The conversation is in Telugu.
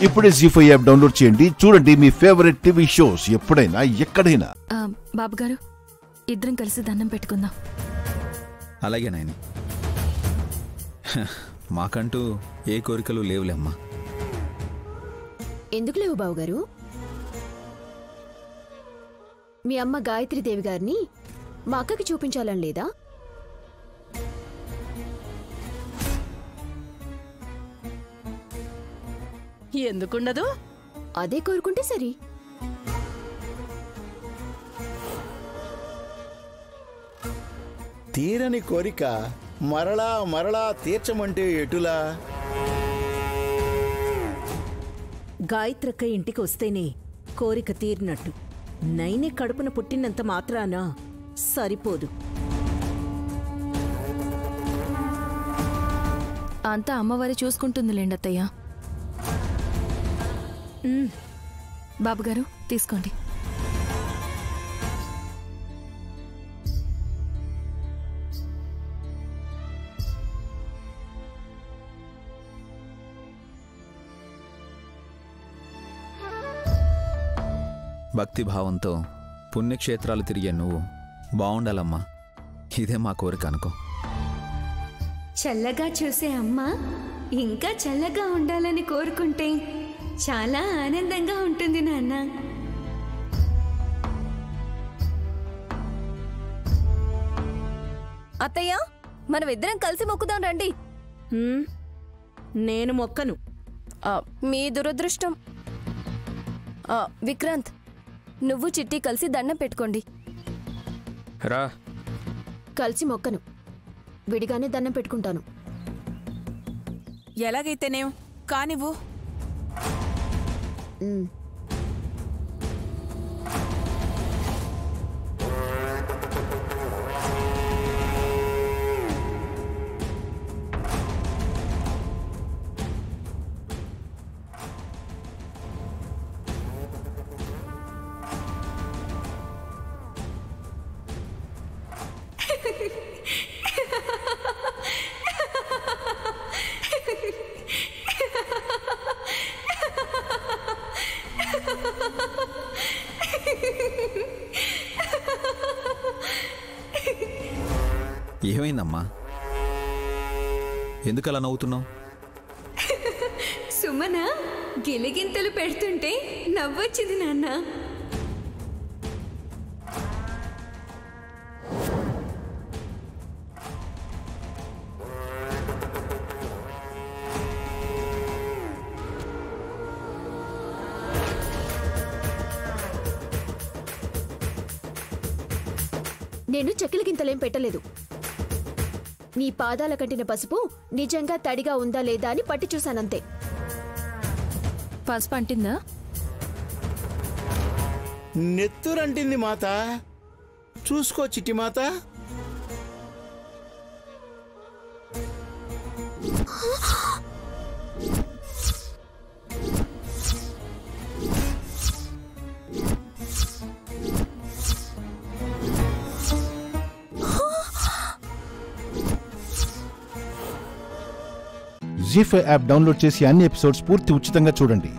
ఇప్పుడే జీ5 యాప్ డౌన్లోడ్ చేయండి. చూడండి మీ ఫేవరెట్ టీవీ షోస్ ఎప్పుడైనా ఎక్కడైనా. బాబు గారు, ఇద్దరం కలిసి దండం పెట్టుకుందాం. అలాగే నాయని. మాకంటూ ఏ కోరికలు లేవులేమ్మా. ఎందుకు లేవు బావుగారు? మీ అమ్మ గాయత్రీదేవి గారిని మా అక్కకి చూపించాలని లేదా? ఎందుకుండదు? అదే కోరుకుంటే సరి. తీరని కోరిక మరలా మరలా తీర్చమంటే ఎటులా? గాయత్రక్క ఇంటికి వస్తేనే కోరిక తీరినట్టు. నైనే కడుపున పుట్టినంత మాత్రాన సరిపోదు. అంతా అమ్మవారి చూసుకుంటుందిలేండత్తయ్య. బాబుగారు తీసుకోండి. భక్తిభావంతో పుణ్యక్షేత్రాలు తిరిగే నువ్వు బావుండాలమ్మా. ఇదే మా కోరిక అనుకో. చల్లగా చూసే అమ్మ ఇంకా చల్లగా ఉండాలని కోరుకుంటే చాలా ఆనందంగా ఉంటుంది నాన్న. అత్తయ్య, మనం ఇద్దరం కలిసి మొక్కుదాం రండి. నేను మొక్కను. మీ దురదృష్టం. విక్రాంత్, నువ్వు చిట్టి కలిసి దండం పెట్టుకోండి. రా. కలిసి మొక్కను, విడిగానే దండం పెట్టుకుంటాను. ఎలాగైతేనేం కానివ్వు. ఏమైందమ్మా? ఎందుకలా నవ్వుతున్నావు? సుమన గిలిగింతలు పెడుతుంటే నవ్వొచ్చింది నాన్న. నేను చెక్కల గింతలేం పెట్టలేదు. నీ పాదాల కంటిన పసుపు నిజంగా తడిగా ఉందా లేదా అని పట్టి చూశానంతే. పసుపు అంటిందా? నెత్తురంటింది మాత. చూసుకో చిట్టి మాత. జీ5 యాప్ డౌన్లోడ్ చేసి అన్ని ఎపిసోడ్స్ పూర్తి ఉచితంగా చూడండి.